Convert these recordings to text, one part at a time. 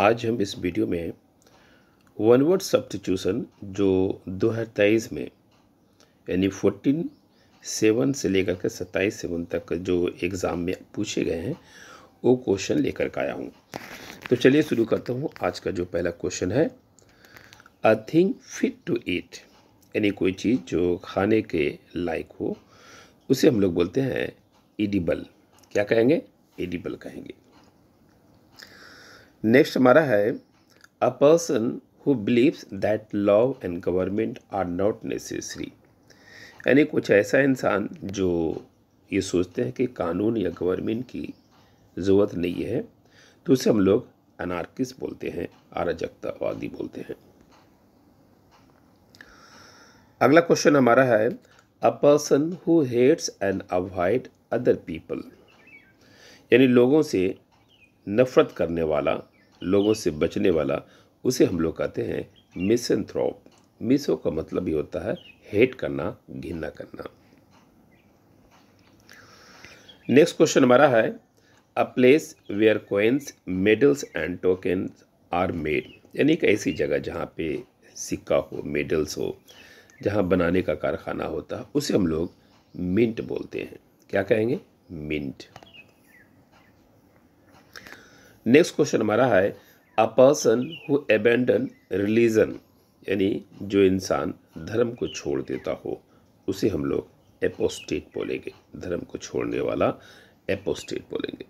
आज हम इस वीडियो में वन वर्ड सब्स्टिट्यूशन जो 2023 में यानी 14/7 से लेकर के 27/7 तक जो एग्ज़ाम में पूछे गए हैं वो क्वेश्चन लेकर के आया हूँ। तो चलिए शुरू करता हूँ। आज का जो पहला क्वेश्चन है, a thing fit to eat, यानी कोई चीज़ जो खाने के लायक हो उसे हम लोग बोलते हैं एडिबल। क्या कहेंगे? एडिबल कहेंगे। नेक्स्ट हमारा है, a person who believes that law and government are not necessary, यानी कुछ ऐसा इंसान जो ये सोचते हैं कि कानून या गवर्नमेंट की ज़रूरत नहीं है, तो उसे हम लोग अनार्किस्ट बोलते हैं, अराजकतावादी बोलते हैं। अगला क्वेश्चन हमारा है, a person who hates and avoid other people, यानी लोगों से नफरत करने वाला, लोगों से बचने वाला, उसे हम लोग कहते हैं मिसैंथ्रोप। मिसो का मतलब ही होता है हेट करना, घृणा करना। नेक्स्ट क्वेश्चन हमारा है, a place where coins, medals and tokens are made, यानी एक ऐसी जगह जहाँ पे सिक्का हो, मेडल्स हो, जहाँ बनाने का कारखाना होता है, उसे हम लोग मिंट बोलते हैं। क्या कहेंगे? मिंट। नेक्स्ट क्वेश्चन हमारा है, a person who abandon religion, यानी जो इंसान धर्म को छोड़ देता हो उसे हम लोग एपोस्टेट बोलेंगे। धर्म को छोड़ने वाला एपोस्टेट बोलेंगे।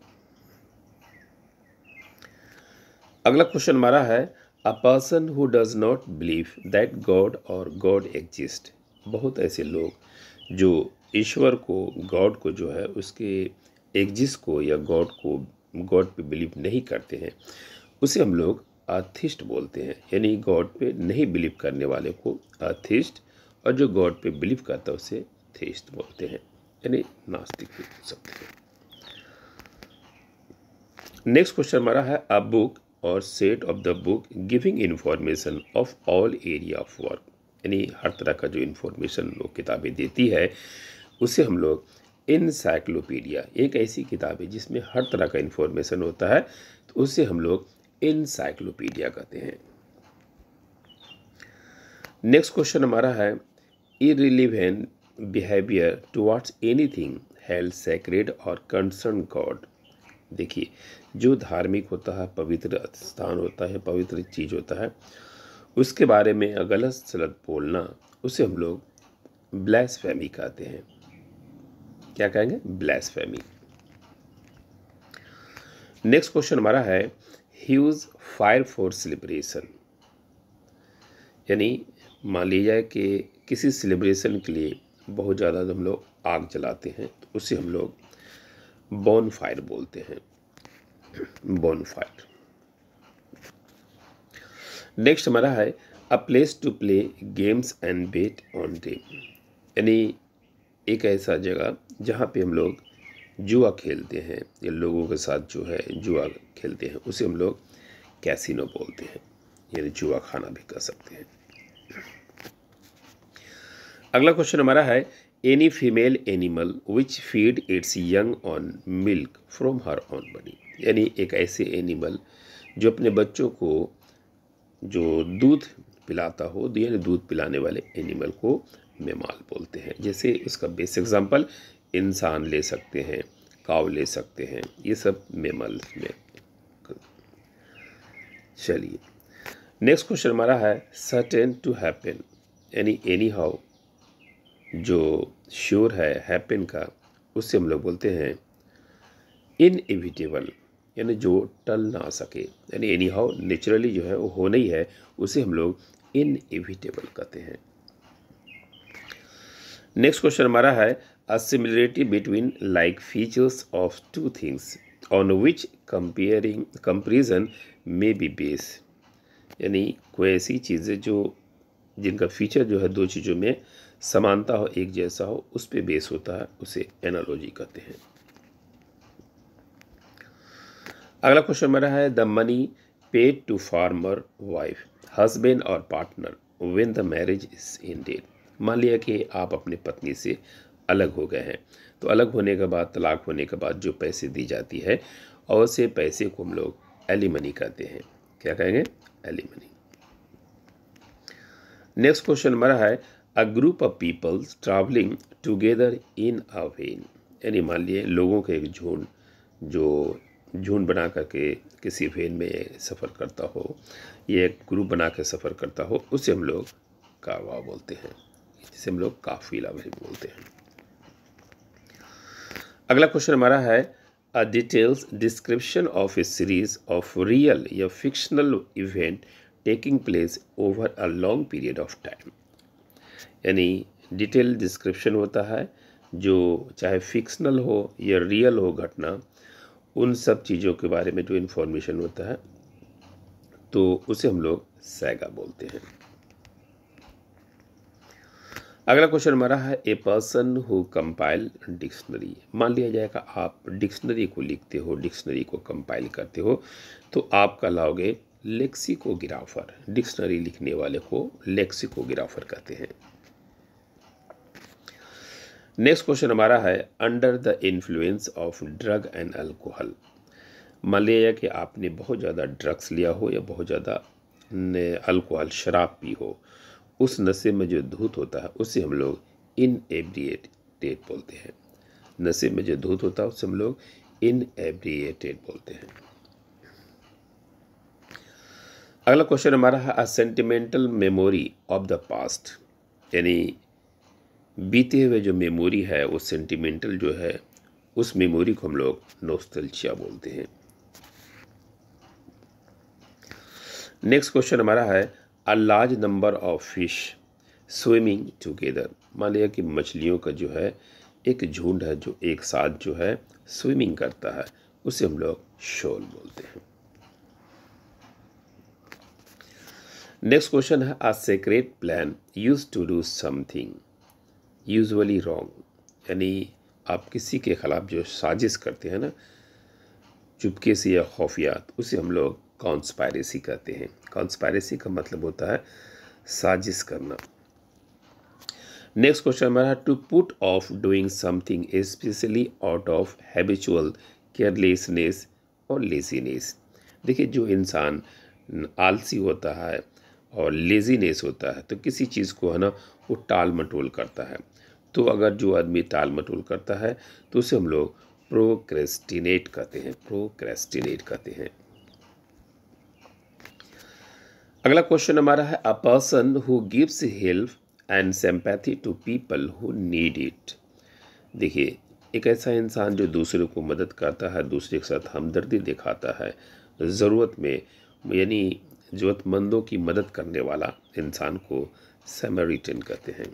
अगला क्वेश्चन हमारा है, a person who does not believe that God और गॉड एग्जिस्ट। बहुत ऐसे लोग जो ईश्वर को, गॉड को जो है उसके एग्जिस्ट को या गॉड पे बिलीव नहीं करते हैं, उसे हम लोग अथिस्ट बोलते हैं। यानी गॉड पे नहीं बिलीव करने वाले को अथिस्ट, और जो गॉड पे बिलीव करता है उसे थेइस्ट बोलते हैं, यानी नास्तिक भी बोल सकते हैं। नेक्स्ट क्वेश्चन हमारा है, अ बुक और set of the book giving information of all area of work, यानी हर तरह का जो इंफॉर्मेशन लोग किताबें देती है उसे हम लोग इनसाइक्लोपीडिया, एक ऐसी किताब है जिसमें हर तरह का इंफॉर्मेशन होता है, तो उसे हम लोग इनसाइक्लोपीडिया कहते हैं। नेक्स्ट क्वेश्चन हमारा है, irrelevant behaviour towards anything held sacred और कंसर्न गॉड। देखिए, जो धार्मिक होता है, पवित्र स्थान होता है, पवित्र चीज़ होता है, उसके बारे में गलत सलत बोलना उसे हम लोग ब्लास्फेमी कहते हैं। क्या कहेंगे? ब्लास्फेमी। नेक्स्ट क्वेश्चन हमारा है, ह्यूज फायर फॉर सेलिब्रेशन, यानी मान लिया कि किसी सेलिब्रेशन के लिए बहुत ज़्यादा हम लोग आग जलाते हैं, तो उसे हम लोग बॉन फायर बोलते हैं। बॉन फायर। नेक्स्ट हमारा है, a place to play games and bet on day, यानी एक ऐसा जगह जहाँ पे हम लोग जुआ खेलते हैं या लोगों के साथ जो है जुआ खेलते हैं, उसे हम लोग कैसीनो बोलते हैं, यानी जुआ खाना भी कह सकते हैं। अगला क्वेश्चन हमारा है, any female animal which feed it's young on milk from her own body, यानी एक ऐसे एनिमल जो अपने बच्चों को जो दूध पिलाता हो, यानी दूध पिलाने वाले एनिमल को मेमाल बोलते हैं। जैसे इसका बेस्ट एग्जांपल इंसान ले सकते हैं, काव ले सकते हैं, ये सब मेमल में। चलिए, नेक्स्ट क्वेश्चन हमारा है, सर्टेन टू हैपन, यानी एनी हाउ जो श्योर है हैपन का, उससे हम लोग बोलते हैं इनएविटेबल, यानी जो टल ना सके, यानी एनी हाउ नेचुरली जो है वो होना ही है, उसे हम लोग इनएविटेबल कहते हैं। नेक्स्ट क्वेश्चन हमारा है, a similarity between like features of two things on which comparison may be base, यानी कोई ऐसी चीज़ें जो जिनका फीचर जो है दो चीज़ों में समानता हो, एक जैसा हो, उस पे बेस होता है, उसे एनालॉजी कहते हैं। अगला क्वेश्चन हमारा है, the money paid to former wife husband और partner when the marriage is ended, मान लिया कि आप अपने पत्नी से अलग हो गए हैं, तो अलग होने के बाद, तलाक होने के बाद जो पैसे दी जाती है, और से पैसे को हम लोग एलिमनी कहते हैं, क्या कहेंगे, एलिमनी। नेक्स्ट क्वेश्चन हमारा है a group of peoples travelling together in a van, यानी मान लिए लोगों के एक झुंड जो झुंड बना करके किसी वेन में सफ़र करता हो, ये एक ग्रुप बना के सफ़र करता हो, उसे हम लोग कारवा बोलते हैं, जिसे हम लोग काफिला भी बोलते हैं। अगला क्वेश्चन हमारा है a details description of a series of real या fictional event taking place over a long period of time, यानी डिटेल डिस्क्रिप्शन होता है जो चाहे फिक्शनल हो या रियल हो घटना, उन सब चीज़ों के बारे में जो इन्फॉर्मेशन होता है तो उसे हम लोग सैगा बोलते हैं। अगला क्वेश्चन हमारा है a person who compile dictionary, मान लिया जाएगा आप डिक्शनरी को लिखते हो, डिक्शनरी को कंपाइल करते हो, तो आप कहलाओगे लेक्सिकोग्राफर। डिक्शनरी लिखने वाले को लेक्सिकोग्राफर कहते हैं। नेक्स्ट क्वेश्चन हमारा है under the influence of drug and alcohol, मान लिया कि आपने बहुत ज़्यादा ड्रग्स लिया हो या बहुत ज़्यादा अल्कोहल शराब पी हो, उस नशे में जो धूत होता है उसे हम लोग इनएब्रिएटेड बोलते हैं। नशे में जो धूत होता है उसे हम लोग इनएब्रिएटेड बोलते हैं। अगला क्वेश्चन हमारा है a sentimental memory of the past, यानी बीते हुए जो मेमोरी है वो सेंटिमेंटल जो है उस मेमोरी को हम लोग नॉस्टैल्जिया बोलते हैं। नेक्स्ट क्वेश्चन हमारा है a large number of fish swimming together, मान लिया कि मछलियों का जो है एक झुंड है जो एक साथ जो है स्विमिंग करता है, उसे हम लोग शोल बोलते हैं। नेक्स्ट क्वेश्चन है a secret plan used to do something usually wrong, यानी आप किसी के खिलाफ जो साजिश करते हैं ना चुपके से या खुफिया, उसे हम लोग कॉन्स्पायरेसी कहते हैं। कॉन्स्पायरेसी का मतलब होता है साजिश करना। नेक्स्ट क्वेश्चन हमारा to put off doing something specially out of habitual carelessness और लेजीनेस, देखिए जो इंसान आलसी होता है और लेजीनेस होता है तो किसी चीज़ को है ना वो टाल मटोल करता है, तो अगर जो आदमी टाल मटोल करता है तो उसे हम लोग प्रोक्रेस्टिनेट कहते हैं, प्रोक्रेस्टिनेट कहते हैं। अगला क्वेश्चन हमारा है a person who gives help and sympathy to people who need it, देखिए एक ऐसा इंसान जो दूसरे को मदद करता है, दूसरे के साथ हमदर्दी दिखाता है ज़रूरत में, यानी ज़रूरतमंदों की मदद करने वाला इंसान को समैरिटन कहते हैं।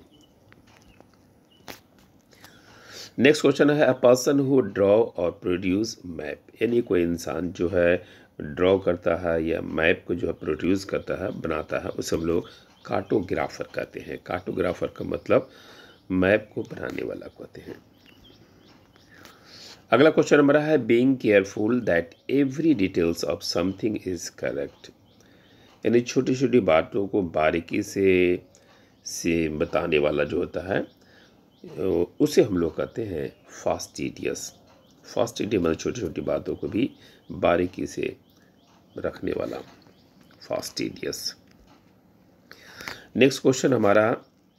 नेक्स्ट क्वेश्चन है अ पर्सन हु ड्रॉ और प्रोड्यूस मैप, यानी कोई इंसान जो है ड्रॉ करता है या मैप को जो है प्रोड्यूस करता है, बनाता है, उसे हम लोग कार्टोग्राफर कहते हैं। कार्टोग्राफर का मतलब मैप को बनाने वाला कहते हैं। अगला क्वेश्चन हमारा है being careful that every details of something is correct, यानी छोटी छोटी बातों को बारीकी से बताने वाला जो होता है उसे हम लोग कहते हैं फास्टिडियस। फास्टिडियस मतलब छोटी छोटी बातों को भी बारीकी से रखने वाला, फास्टिडियस। नेक्स्ट क्वेश्चन हमारा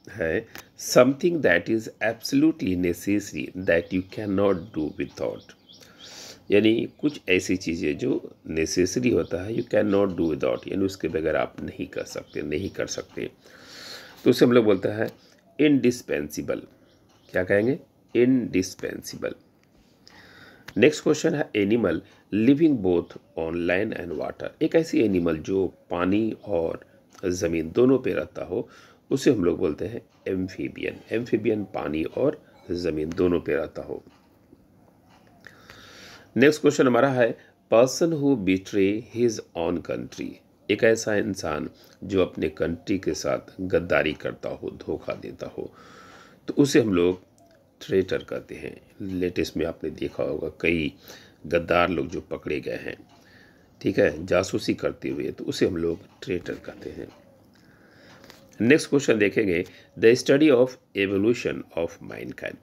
है something that is absolutely necessary that you can not do without, यानी कुछ ऐसी चीज़ें जो नेसेसरी होता है you can not do without, यानी उसके बगैर आप नहीं कर सकते, तो उसे हम लोग बोलता है इनडिस्पेंसिबल, क्या कहेंगे, इनडिस्पेंसिबल। नेक्स्ट क्वेश्चन है animal living both on land and water, एक ऐसी एनिमल जो पानी और ज़मीन दोनों पे रहता हो उसे हम लोग बोलते हैं एम्फीबियन। एम्फीबियन पानी और ज़मीन दोनों पे रहता हो। नेक्स्ट क्वेश्चन हमारा है person who betray his on country, एक ऐसा इंसान जो अपने कंट्री के साथ गद्दारी करता हो, धोखा देता हो, तो उसे हम लोग ट्रेटर कहते हैं। लेटेस्ट में आपने देखा होगा कई गद्दार लोग जो पकड़े गए हैं, ठीक है, जासूसी करते हुए, तो उसे हम लोग ट्रेटर कहते हैं। नेक्स्ट क्वेश्चन देखेंगे the study of evolution of Mankind,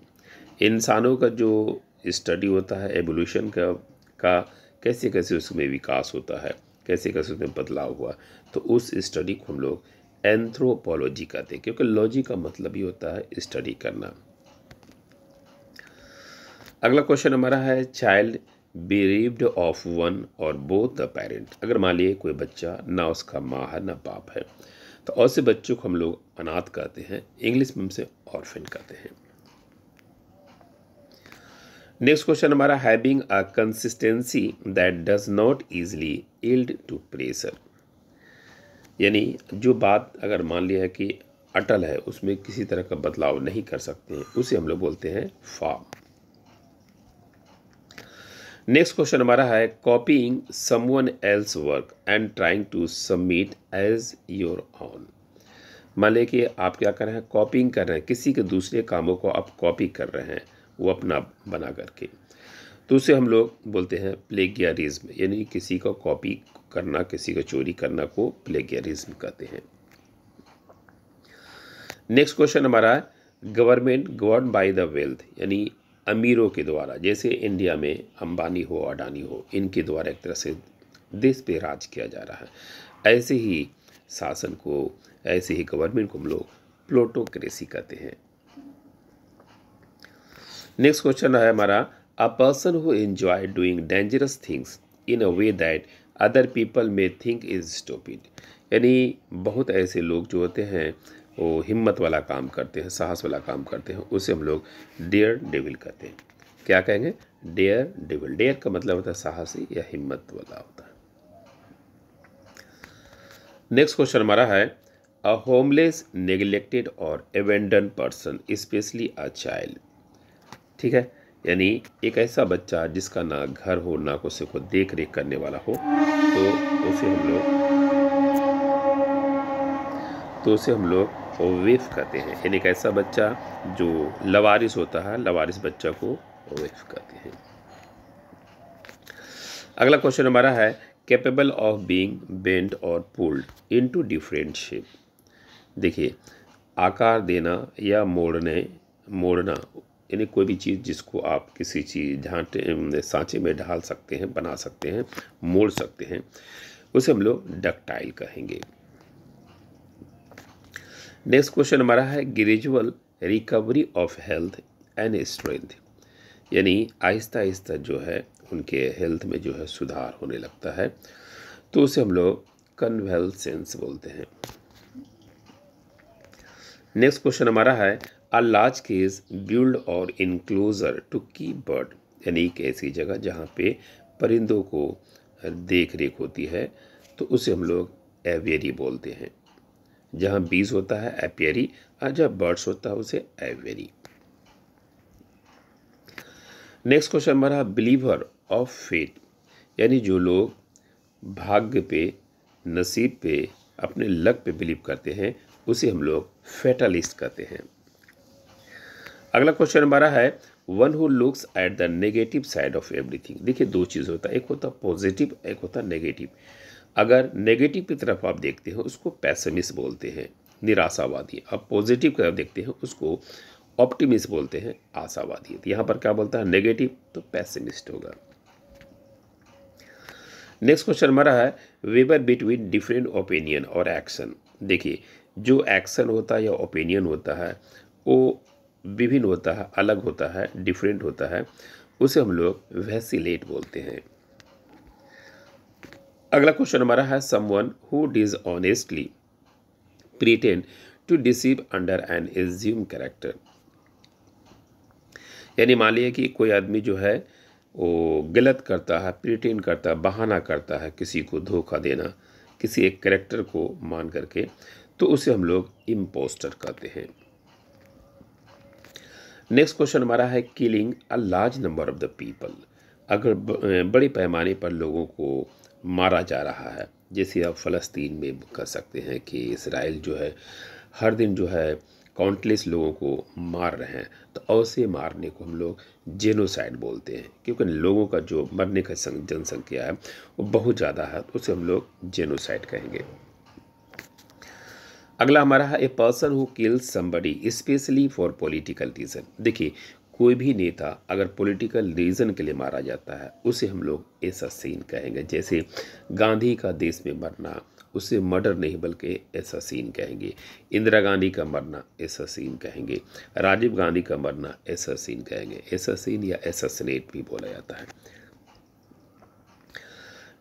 इंसानों का जो स्टडी होता है एवोल्यूशन का कैसे कैसे उसमें विकास होता है कैसे कैसे उसमें बदलाव हुआ, तो उस स्टडी को हम लोग एंथ्रोपोलॉजी कहते हैं, क्योंकि लॉजी का मतलब ही होता है स्टडी करना। अगला क्वेश्चन हमारा है चाइल्ड बेरीव्ड ऑफ वन और बोथ द पेरेंट। अगर मान लिए कोई बच्चा ना उसका माँ है ना बाप है, तो ऐसे बच्चों को हम लोग अनाथ कहते हैं, इंग्लिश में हमसे ऑर्फन कहते हैं। नेक्स्ट क्वेश्चन हमारा having a consistency that does not easily yield to pressure. यानी जो बात अगर मान लिया है कि अटल है, उसमें किसी तरह का बदलाव नहीं कर सकते हैं, उसे हम लोग बोलते हैं फॉर्म। नेक्स्ट क्वेश्चन हमारा है copying someone else work and trying to submit as your own. मान लिया कि आप क्या कर रहे हैं, कॉपिंग कर रहे हैं, किसी के दूसरे कामों को आप कॉपी कर रहे हैं वो अपना बना करके, तो उसे हम लोग बोलते हैं प्लेगियरिज्म। यानी किसी को कॉपी करना, किसी को चोरी करना को प्लेगियरिज्म कहते हैं। नेक्स्ट क्वेश्चन हमारा है government govern by the wealth, यानी अमीरों के द्वारा, जैसे इंडिया में अंबानी हो, अडानी हो, इनके द्वारा एक तरह से देश पे राज किया जा रहा है। ऐसे ही शासन को, ऐसे ही गवर्नमेंट को हम लोग प्लूटोक्रेसी कहते हैं। नेक्स्ट क्वेश्चन है हमारा अ person who enjoy doing dangerous things in a way that other people may think is stupid. यानी बहुत ऐसे लोग जो होते हैं वो हिम्मत वाला काम करते हैं, साहस वाला काम करते हैं, उसे हम लोग डेयर डेविल कहते हैं। क्या कहेंगे, डेयर डेविल। डेयर का मतलब होता है साहसी या हिम्मत वाला होता है। नेक्स्ट क्वेश्चन हमारा है अ होमलेस नेग्लेक्टेड और abandon person specially a child. ठीक है, यानी एक ऐसा बच्चा जिसका ना घर हो, ना किसी को देख रेख करने वाला हो, तो उसे हम लोग वेफ कहते हैं। यानी एक ऐसा बच्चा जो लवारिस होता है, लवारिस बच्चा को वेफ कहते हैं। अगला क्वेश्चन हमारा है कैपेबल ऑफ बीइंग बेंट और पुल्ड इनटू डिफरेंट शेप। देखिए, आकार देना या मोड़ना, यानी कोई भी चीज़ जिसको आप किसी चीज़ सांचे में ढाल सकते हैं, बना सकते हैं, मोड़ सकते हैं, उसे हम लोग डक्टाइल कहेंगे। नेक्स्ट क्वेश्चन हमारा है gradual recovery of health and strength. यानी आहिस्ता आहिस्ता जो है उनके हेल्थ में जो है सुधार होने लगता है, तो उसे हम लोग कन्वेलसेंस बोलते हैं। नेक्स्ट क्वेश्चन हमारा है अ लार्ज केज बिल्ड और इनक्लोजर टू कीप बर्ड। यानी एक ऐसी जगह जहाँ पे परिंदों को देख रेख होती है, तो उसे हम लोग एवियरी बोलते हैं। जहाँ बीज होता है एपियरी, और जहाँ बर्ड्स होता है उसे एवियरी। नेक्स्ट क्वेश्चन हमारा बिलीवर ऑफ फेट। यानी जो लोग भाग्य पे, नसीब पे, अपने लक पे बिलीव करते हैं, उसे हम लोग फेटलिस्ट कहते हैं। अगला क्वेश्चन हमारा है one who looks at the negative side of everything. देखिए, दो चीज़ होता है, एक होता है पॉजिटिव, एक होता है नेगेटिव। अगर नेगेटिव की तरफ आप देखते हैं उसको पैसिमिस्ट बोलते हैं, निराशावादी। अब पॉजिटिव की तरफ देखते हैं उसको ऑप्टिमिस्ट बोलते हैं, आशावादी। तो यहाँ पर क्या बोलता है, नेगेटिव, तो पैसिमिस्ट होगा। नेक्स्ट क्वेश्चन हमारा है वेवर बिटवीन डिफरेंट ओपिनियन और एक्शन। देखिए, जो एक्शन होता है या ओपिनियन होता है वो विभिन्न होता है, अलग होता है, डिफरेंट होता है, उसे हम लोग वैसिलेट बोलते हैं। अगला क्वेश्चन हमारा है someone who dishonestly pretend to deceive under an assume character. यानी मान लिया कि कोई आदमी जो है वो गलत करता है, प्रिटेंड करता है, बहाना करता है, किसी को धोखा देना, किसी एक कैरेक्टर को मान करके, तो उसे हम लोग इम्पोस्टर कहते हैं। नेक्स्ट क्वेश्चन हमारा है killing a large number of the people. अगर बड़े पैमाने पर लोगों को मारा जा रहा है, जैसे आप फ़लस्तीन में कह सकते हैं कि इसराइल जो है हर दिन जो है काउंटलेस लोगों को मार रहे हैं, तो ऐसे मारने को हम लोग जेनोसाइड बोलते हैं, क्योंकि लोगों का जो मरने का जनसंख्या है वो बहुत ज़्यादा है, तो उसे हम लोग जेनोसाइड कहेंगे। अगला हमारा है a person who kills somebody specially for political reason. देखिए, कोई भी नेता अगर पॉलिटिकल रीज़न के लिए मारा जाता है उसे हम लोग एसासीन कहेंगे। जैसे गांधी का देश में मरना, उसे मर्डर नहीं बल्कि एसासीन कहेंगे। इंदिरा गांधी का मरना एसासीन कहेंगे। राजीव गांधी का मरना एसासीन कहेंगे। एसासीन या एसासिनेट भी बोला जाता है।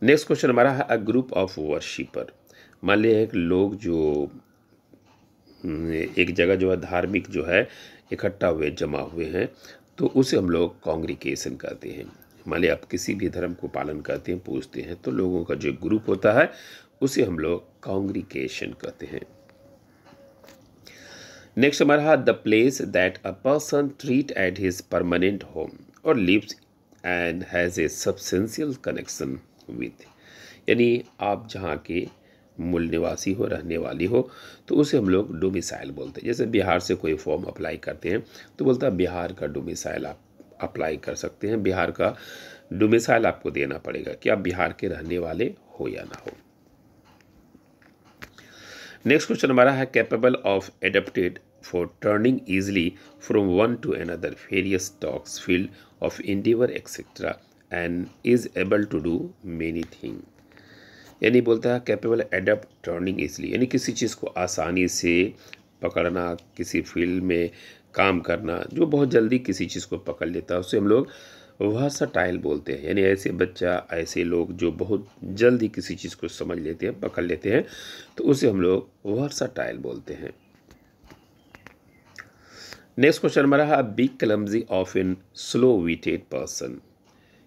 नेक्स्ट क्वेश्चन हमारा है अ ग्रुप ऑफ वर्शिपर। मान लिया एक लोग जो एक जगह जो है धार्मिक जो है इकट्ठा हुए जमा हुए हैं, तो उसे हम लोग कॉन्ग्रिगेशन कहते हैं। मान लिया आप किसी भी धर्म को पालन करते हैं, पूजते हैं, तो लोगों का जो ग्रुप होता है उसे हम लोग कॉन्ग्रिगेशन कहते हैं। नेक्स्ट हमारा है the place that a person treat at his permanent home और lives and has a substantial connection with. यानी आप जहाँ के मूल निवासी हो, रहने वाली हो, तो उसे हम लोग डोमिसाइल बोलते हैं। जैसे बिहार से कोई फॉर्म अप्लाई करते हैं तो बोलता है बिहार का डोमिसाइल आप अप्लाई कर सकते हैं, बिहार का डोमिसाइल आपको देना पड़ेगा कि आप बिहार के रहने वाले हो या ना हो। नेक्स्ट क्वेश्चन हमारा है capable of adapted for turning easily from one to another various talks field of endeavour etcetera and is able to do many thing. यानी बोलता है कैपेबल एडेप्ट टर्निंग इसलिए, यानी किसी चीज़ को आसानी से पकड़ना, किसी फील्ड में काम करना, जो बहुत जल्दी किसी चीज़ को पकड़ लेता है उसे हम लोग वर्सटाइल बोलते हैं। यानी ऐसे बच्चा, ऐसे लोग जो बहुत जल्दी किसी चीज़ को समझ लेते हैं, पकड़ लेते हैं, तो उसे हम लोग वर्सटाइल बोलते हैं। नेक्स्ट क्वेश्चन हमारा है big clumsy of in slow witted person.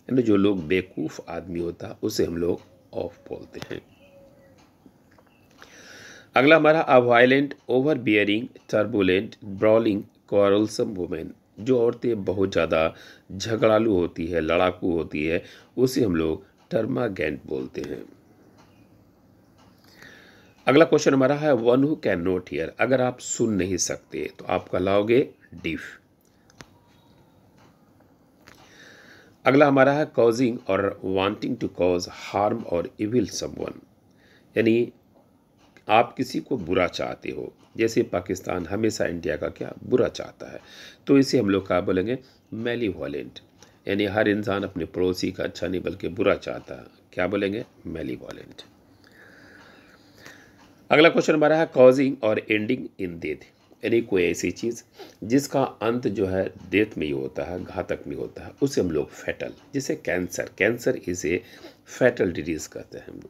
यानी जो लोग बेवकूफ़ आदमी होता है उसे हम लोग ऑफ बोलते हैं। अगला हमारा a violent, overbearing, turbulent, brawling, quarrelsome women. जो औरतें बहुत ज़्यादा झगड़ालू होती है, लड़ाकू होती है, उसे हम लोग टर्मागेंट बोलते हैं। अगला क्वेश्चन हमारा है one who can not here. अगर आप सुन नहीं सकते तो आप कहलाओगे डीफ। अगला हमारा है कॉजिंग और वांटिंग टू कॉज हार्म और इविल समवन। यानी आप किसी को बुरा चाहते हो, जैसे पाकिस्तान हमेशा इंडिया का क्या बुरा चाहता है, तो इसे हम लोग क्या बोलेंगे मैलीवॉलेंट। यानी हर इंसान अपने पड़ोसी का अच्छा नहीं बल्कि बुरा चाहता है, क्या बोलेंगे मैलीवॉलेंट। अगला क्वेश्चन हमारा है कॉजिंग और एंडिंग इन डेथ। यानी कोई ऐसी चीज़ जिसका अंत जो है डेथ में ही होता है, घातक में होता है, उसे हम लोग फैटल। जैसे कैंसर, कैंसर इसे फैटल डिजीज कहते हैं हम लोग।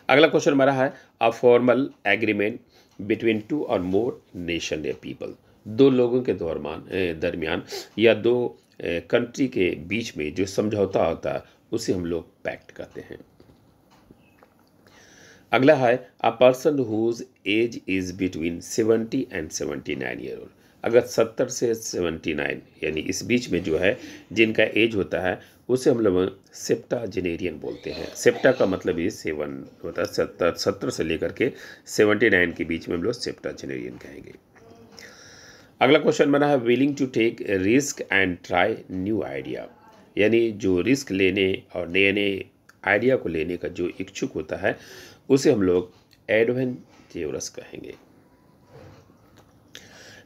अगला क्वेश्चन हमारा है a formal agreement between two और मोर नेशन या पीपल। दो लोगों के दरमियान या दो कंट्री के बीच में जो समझौता होता है उसे हम लोग पैक्ट कहते हैं। अगला है a person whose age is between 70 and 79 year old. अगर 70 से 79 यानी इस बीच में जो है जिनका एज होता है उसे हम लोग सेप्टाजेनेरियन बोलते हैं। सेप्टा का मतलब ये 7 होता है, 70 से लेकर के 79 के बीच में हम लोग सेप्टाजेनेरियन कहेंगे। अगला क्वेश्चन बना है willing to take risk and try new idea. यानी जो रिस्क लेने और नए नए आइडिया को लेने का जो इच्छुक होता है उसे हम लोग एडवेंचरस कहेंगे।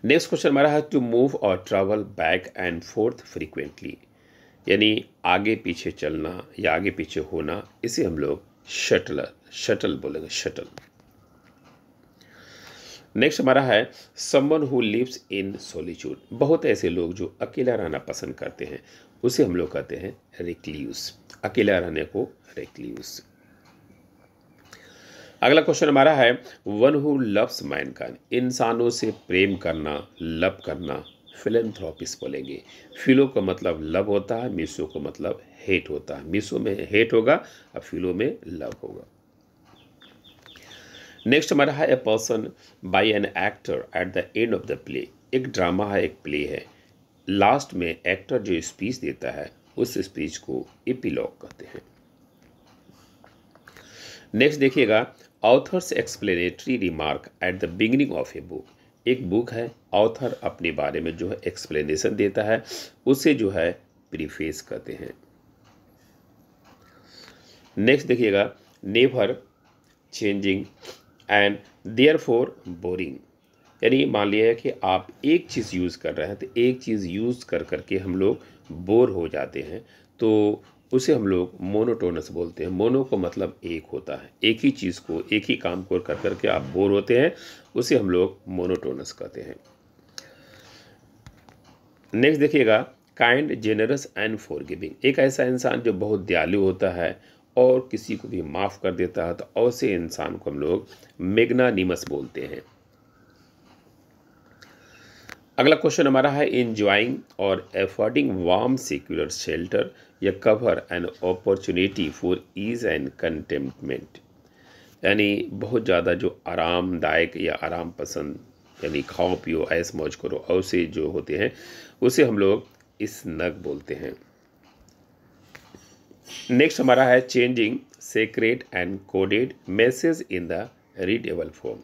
नेक्स्ट क्वेश्चन हमारा है टू मूव और travel back and fourth frequently. यानी आगे पीछे चलना या आगे पीछे होना, इसे हम लोग शटल बोलेंगे, शटल। नेक्स्ट हमारा है someone who lives in solitude. बहुत ऐसे लोग जो अकेला रहना पसंद करते हैं उसे हम लोग कहते हैं रिक्ल्यूस। अकेला रहने को रिक्ल्यूस। अगला क्वेश्चन हमारा है वन हु लव्स मैनकाइंड। इंसानों से प्रेम करना, लव करना, फिलेंथ्रोपिस्ट बोलेंगे। फिलो का मतलब लव होता है, मिसो का मतलब हेट होता है। मिसो में हेट होगा और फिलो में लव होगा। नेक्स्ट हमारा है a person by an actor at the end of the play. एक ड्रामा है, एक प्ले है, लास्ट में एक्टर जो स्पीच देता है उस स्पीच को एपिलॉग कहते हैं। नेक्स्ट देखिएगा authors explanatory remark at the beginning of a book. एक बुक है, ऑथर अपने बारे में जो है एक्सप्लेनेशन देता है, उसे जो है प्रीफेस कहते हैं। नेक्स्ट देखिएगा never changing and therefore boring. यानी मान लिया है कि आप एक चीज़ यूज़ कर रहे हैं, तो एक चीज़ यूज़ कर करके हम लोग बोर हो जाते हैं, तो उसे हम लोग मोनोटोनस बोलते हैं। मोनो को मतलब एक होता है, एक ही चीज़ को, एक ही काम को कर करके आप बोर होते हैं, उसे हम लोग मोनोटोनस कहते हैं। नेक्स्ट देखिएगा, काइंड, जेनरस एंड फॉरगिविंग। एक ऐसा इंसान जो बहुत दयालु होता है और किसी को भी माफ़ कर देता है, तो ऐसे इंसान को हम लोग मैग्नानिमस बोलते हैं। अगला क्वेश्चन हमारा है, इंजॉइंग और एफोर्डिंग वार्म सेक्युलर शेल्टर या cover an opportunity for ease and contentment. यानी बहुत ज़्यादा जो आरामदायक या आराम पसंद, यानी खाओ पियो ऐश मौज करो, ऐसे जो होते हैं उसे हम लोग स्नग बोलते हैं। नेक्स्ट हमारा है, changing secret and coded message in the readable form.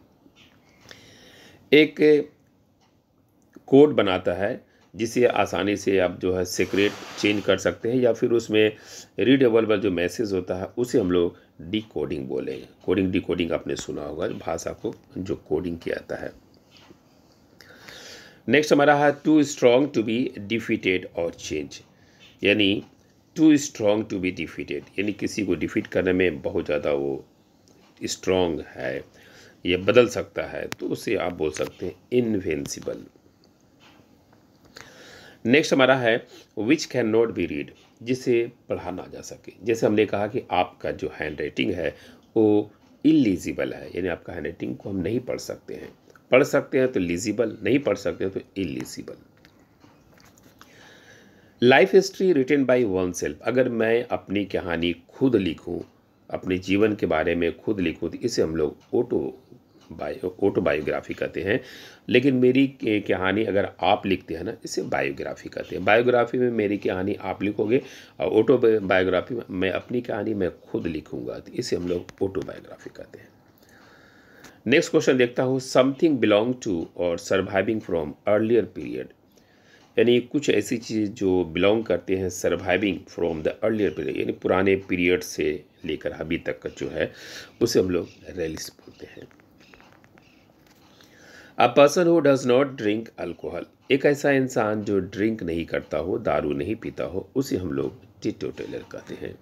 एक कोड बनाता है जिसे आसानी से आप जो है सीक्रेट चेंज कर सकते हैं, या फिर उसमें रीडेबल जो मैसेज होता है उसे हम लोग डिकोडिंग बोलेंगे। कोडिंग डिकोडिंग आपने सुना होगा, भाषा को जो कोडिंग किया जाता है। नेक्स्ट हमारा है, too strong to be defeated और चेंज। यानी too strong to be defeated, यानी किसी को डिफीट करने में बहुत ज़्यादा वो स्ट्रॉन्ग है, ये बदल सकता है, तो उसे आप बोल सकते हैं इनविंसिबल। नेक्स्ट हमारा है, which can not be read, जिसे पढ़ा ना जा सके। जैसे हमने कहा कि आपका जो हैंड राइटिंग है वो इलीजिबल है, यानी आपका हैंड राइटिंग को हम नहीं पढ़ सकते हैं। पढ़ सकते हैं तो लीजिबल, नहीं पढ़ सकते हैं तो illegible. Life history written by oneself, अगर मैं अपनी कहानी खुद लिखूं, अपने जीवन के बारे में खुद लिखूं, तो इसे हम लोग ऑटोबायोग्राफी कहते हैं। लेकिन मेरी कहानी अगर आप लिखते हैं ना, इसे बायोग्राफी कहते हैं। बायोग्राफी में मेरी कहानी आप लिखोगे, और ऑटोबायोग्राफी में मैं अपनी कहानी मैं खुद लिखूंगा, तो इसे हम लोग ऑटोबायोग्राफी कहते हैं। नेक्स्ट क्वेश्चन देखता हूँ, समथिंग बिलोंग टू और सर्वाइविंग फ्रॉम अर्लियर पीरियड। यानी कुछ ऐसी चीज़ जो बिलोंग करते हैं surviving from the earlier period, यानी पुराने पीरियड से लेकर अभी तक का जो है उसे हम लोग रेलिस बोलते हैं। अ person who does not drink alcohol, एक ऐसा इंसान जो ड्रिंक नहीं करता हो, दारू नहीं पीता हो, उसे हम लोग टीटोटलर कहते हैं।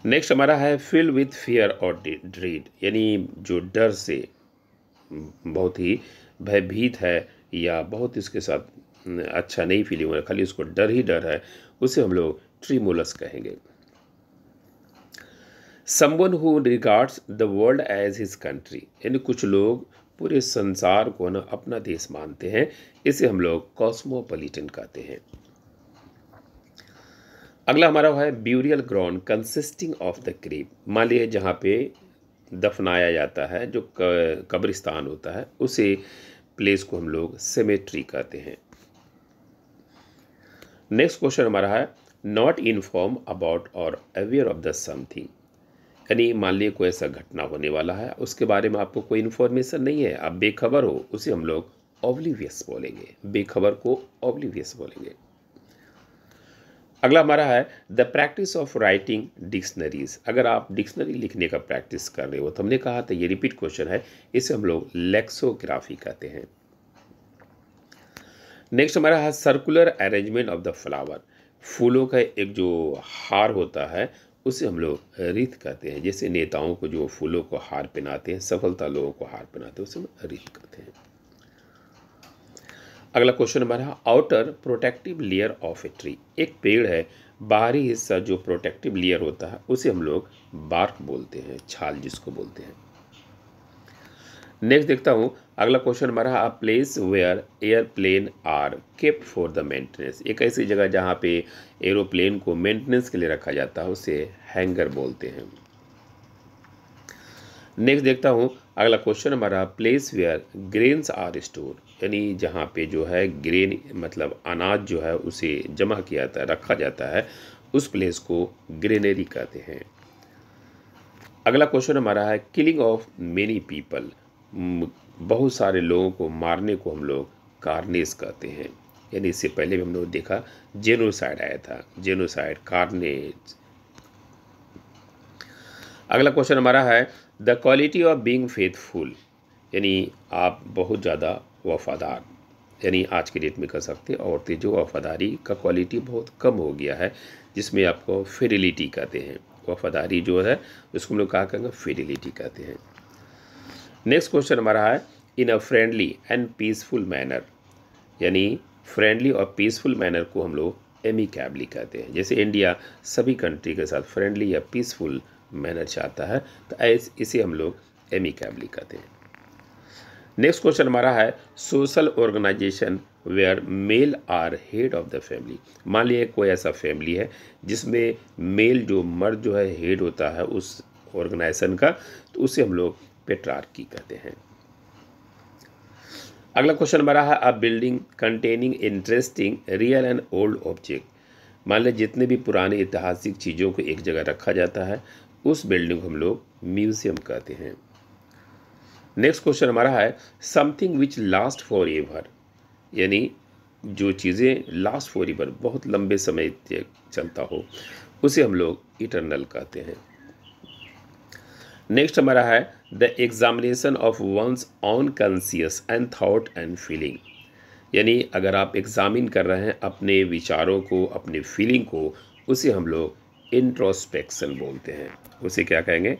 नेक्स्ट हमारा है, फिल विथ फियर और ड्रीड, यानी जो डर से बहुत ही भयभीत है या बहुत इसके साथ अच्छा नहीं फीलिंग हो रहा, खाली उसको डर ही डर है, उसे हम लोग ट्रीमोलस कहेंगे। Someone who regards the world as his country, यानी कुछ लोग पूरे संसार को ना अपना देश मानते हैं, इसे हम लोग कॉस्मोपॉलिटन कहते हैं। अगला हमारा है, burial ground consisting of the grave. मान लीजिए जहाँ पे दफनाया जाता है, जो कब्रिस्तान होता है, उसे प्लेस को हम लोग सेमेट्री कहते हैं। नेक्स्ट क्वेश्चन हमारा है, नॉट इन्फॉर्म अबाउट और अवेयर ऑफ द समथिंग। यानी मान लीजिए कोई ऐसा घटना होने वाला है, उसके बारे में आपको कोई इन्फॉर्मेशन नहीं है, आप बेखबर हो, उसे हम लोग ऑब्लिवियस बोलेंगे। बेखबर को ऑब्लिवियस बोलेंगे। अगला हमारा है, the practice of writing dictionaries. अगर आप डिक्शनरी लिखने का प्रैक्टिस कर रहे हो, तो हमने कहा था ये रिपीट क्वेश्चन है, इसे हम लोग लेक्सोग्राफी कहते हैं। नेक्स्ट हमारा है, circular arrangement of the flower. फूलों का एक जो हार होता है उसे हम लोग रित कहते हैं। जैसे नेताओं को जो फूलों को हार पहनाते हैं, सफलता लोगों को हार पहनाते हैं, उसे हम रित कहते हैं। अगला क्वेश्चन हमारा, outer protective layer of a tree. एक पेड़ है, बाहरी हिस्सा जो प्रोटेक्टिव लेयर होता है उसे हम लोग बार्क बोलते हैं, छाल जिसको बोलते हैं। नेक्स्ट देखता हूँ, अगला क्वेश्चन हमारा, a place where airplane are kept for the maintenance. एक ऐसी जगह जहाँ पे एरोप्लेन को मेंटेनेंस के लिए रखा जाता है, उसे हैंगर बोलते हैं। नेक्स्ट देखता हूँ, अगला क्वेश्चन हमारा, place where grains are store. यानी जहाँ पे जो है ग्रेन मतलब अनाज जो है उसे जमा किया जाता है, रखा जाता है, उस प्लेस को ग्रेनरी कहते हैं। अगला क्वेश्चन हमारा है, किलिंग ऑफ मेनी पीपल। बहुत सारे लोगों को मारने को हम लोग कार्नेज कहते हैं। यानी इससे पहले भी हम लोग देखा जेनोसाइड आया था, जेनोसाइड, कार्नेज। अगला क्वेश्चन हमारा है, the quality of being faithful. यानी आप बहुत ज़्यादा वफादार, यानी आज की डेट में कर सकते हैं औरतें जो वफादारी का क्वालिटी बहुत कम हो गया है, जिसमें आपको फिडिलिटी कहते हैं। वफादारी जो है उसको हम लोग कहा कहेंगे फिडिलिटी कहते हैं। नेक्स्ट क्वेश्चन हमारा है in a friendly and peaceful manner, यानी फ्रेंडली और पीसफुल मैनर को हम लोग एमिकेबली कहते हैं। जैसे इंडिया सभी कंट्री के साथ फ्रेंडली या पीसफुल मैनर चाहता है, तो इसे हम लोग एमिकेबली कहते हैं। नेक्स्ट क्वेश्चन हमारा है social organisation where male are head of the family. मान लिया कोई ऐसा फैमिली है जिसमें मेल जो मर्द जो है हेड होता है उस ऑर्गेनाइजेशन का, तो उसे हम लोग पेट्रार्की कहते हैं। अगला क्वेश्चन हमारा है a building containing interesting real and old object. मान लें जितने भी पुराने ऐतिहासिक चीज़ों को एक जगह रखा जाता है उस बिल्डिंग को हम लोग म्यूजियम कहते हैं। नेक्स्ट क्वेश्चन हमारा है something which last for ever, यानी जो चीज़ें लास्ट फॉर एवर बहुत लंबे समय तक चलता हो उसे हम लोग इटर्नल कहते हैं। नेक्स्ट हमारा है the examination of one's own conscious and thought and feeling, यानी अगर आप एग्जामिन कर रहे हैं अपने विचारों को, अपने फीलिंग को, उसे हम लोग इंट्रोस्पेक्शन बोलते हैं। उसे क्या कहेंगे?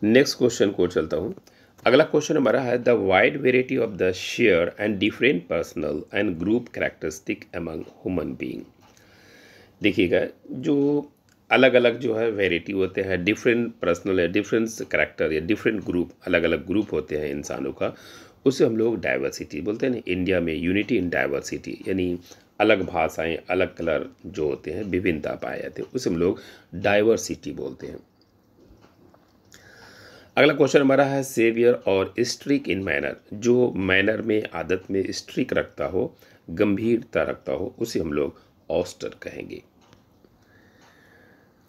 नेक्स्ट क्वेश्चन को चलता हूँ। अगला क्वेश्चन हमारा है the wide variety of the share and different personal and group characteristic among human being. देखिएगा जो अलग अलग जो है वेराइटी होते हैं, डिफरेंट पर्सनल या डिफरेंट कैरेक्टर या डिफरेंट ग्रुप, अलग अलग ग्रुप होते हैं इंसानों का, उसे हम लोग डाइवर्सिटी बोलते हैं ना। इंडिया में यूनिटी इन डाइवर्सिटी, यानी अलग भाषाएं, अलग कलर जो होते हैं, विभिन्नता पाए जाते हैं, उसे हम लोग डाइवर्सिटी बोलते हैं। अगला क्वेश्चन हमारा है सेवियर और स्ट्रिक इन मैनर, जो मैनर में, आदत में स्ट्रिक रखता हो, गंभीरता रखता हो, उसे हम लोग ऑस्टर कहेंगे।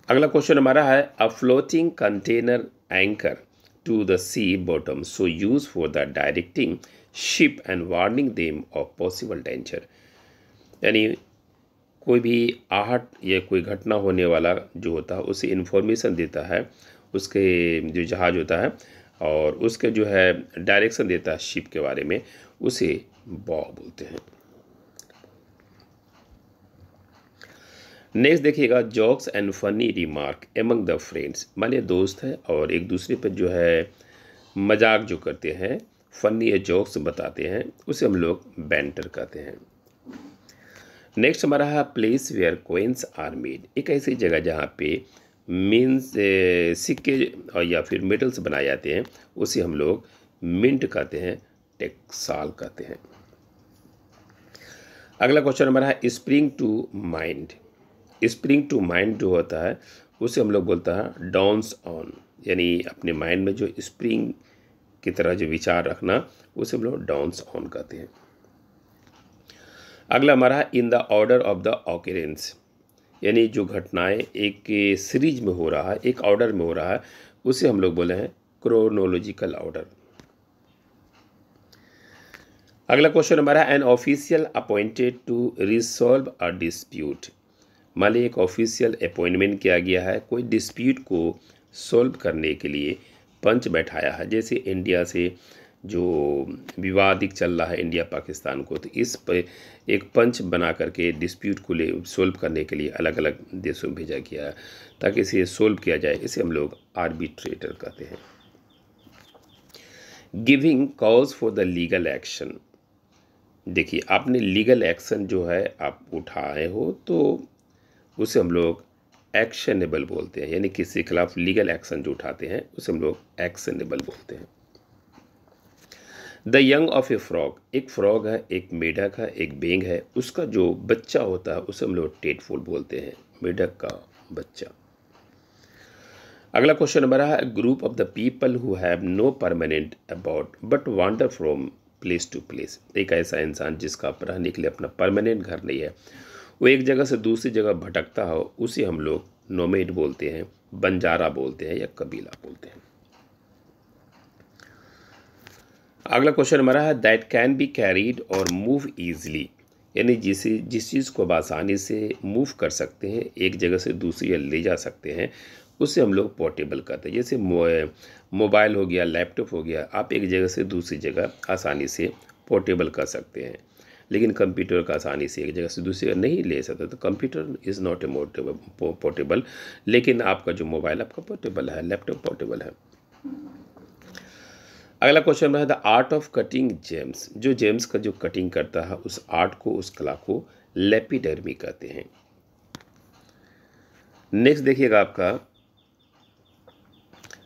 अगला क्वेश्चन हमारा है a floating container anchor to the sea bottom so use for the directing ship and warning them of possible danger, यानी कोई भी आहट या कोई घटना होने वाला जो होता है उसे इन्फॉर्मेशन देता है, उसके जो जहाज होता है और उसके जो है डायरेक्शन देता है शिप के बारे में, उसे बॉ बोलते हैं। नेक्स्ट देखिएगा jokes and funny remark among the friends. मानिए दोस्त है और एक दूसरे पर जो है मजाक जो करते हैं, फनी या जॉक्स बताते हैं, उसे हम लोग बैंटर कहते हैं। नेक्स्ट हमारा है place where coins are made, एक ऐसी जगह जहाँ पे मीन्स सिक्के या फिर मेटल्स बनाए जाते हैं, उसे हम लोग मिंट कहते हैं, टेक्साल कहते हैं। अगला क्वेश्चन हमारा है spring to mind. Spring to mind जो होता है उसे हम लोग बोलता है डाउन्स ऑन, यानी अपने माइंड में जो स्प्रिंग की तरह जो विचार रखना, उसे हम लोग डाउन्स ऑन कहते हैं। अगला हमारा है in the order of the occurrence, यानी जो घटनाएं एक सीरीज में हो रहा है, एक ऑर्डर में हो रहा है, उसे हम लोग बोले हैं क्रोनोलॉजिकल ऑर्डर। अगला क्वेश्चन हमारा an official appointed to resolve a dispute. मान लीजिए एक ऑफिशियल अपॉइंटमेंट किया गया है, कोई डिस्प्यूट को सॉल्व करने के लिए पंच बैठाया है। जैसे इंडिया से जो विवादित चल रहा है इंडिया पाकिस्तान को, तो इस पर एक पंच बना करके डिस्प्यूट को ले सॉल्व करने के लिए अलग अलग देशों में भेजा गया है ताकि इसे सॉल्व किया जाए। इसे हम लोग आर्बिट्रेटर कहते हैं। Giving cause for the legal action, देखिए आपने लीगल एक्शन जो है आप उठाए हो तो उसे हम लोग एक्शनेबल बोलते हैं, यानी किसी के खिलाफ लीगल एक्शन जो उठाते हैं उसे हम लोग एक्शनेबल बोलते हैं। The young of A frog, एक फ्रॉग है, एक मेढक है, एक बेंग है, उसका जो बच्चा होता है उसे हम लोग टेटफुल बोलते हैं, मेढक का बच्चा। अगला क्वेश्चन हमारा है group of the people who have no permanent about but wander from place to place, एक ऐसा इंसान जिसका रहने के लिए अपना परमानेंट घर नहीं है, वो एक जगह से दूसरी जगह भटकता हो, उसे हम लोग नोमेड बोलते हैं, बंजारा बोलते हैं या कबीला बोलते हैं। अगला क्वेश्चन हमारा है दैट कैन बी कैरीड और मूव ईजिली, यानी जिस चीज़ को आप आसानी से मूव कर सकते हैं, एक जगह से दूसरी ले जा सकते हैं, उसे हम लोग पोर्टेबल कहते हैं। जैसे मोबाइल हो गया, लैपटॉप हो गया, आप एक जगह से दूसरी जगह आसानी से पोर्टेबल कर सकते हैं। लेकिन कंप्यूटर का आसानी से एक जगह से दूसरी जगह नहीं ले सकते, तो computer is not a portable. लेकिन आपका जो मोबाइल आपका पोर्टेबल है, लैपटॉप पोर्टेबल है। अगला क्वेश्चन है the art of cutting James. जो जेम्स का जो कटिंग करता है, उस आर्ट को, उस कला को लेपिडर्मी कहते हैं। नेक्स्ट देखिएगा आपका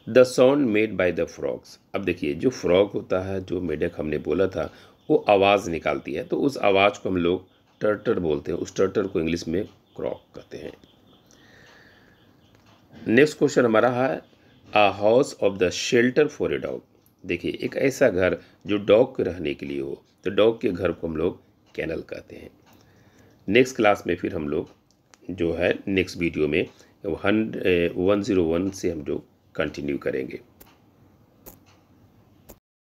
the sound made by the frogs. अब देखिए, जो फ्रॉग होता है, जो मेढक हमने बोला था, वो आवाज़ निकालती है, तो उस आवाज़ को हम लोग टर्टर बोलते हैं। उस टर्टर को इंग्लिश में क्रॉक कहते हैं। नेक्स्ट क्वेश्चन हमारा है a house of the shelter for a dog. देखिए, एक ऐसा घर जो डॉग के रहने के लिए हो, तो डॉग के घर को हम लोग कैनल कहते हैं। नेक्स्ट क्लास में फिर हम लोग जो है नेक्स्ट वीडियो में 101 से हम लोग कंटिन्यू करेंगे।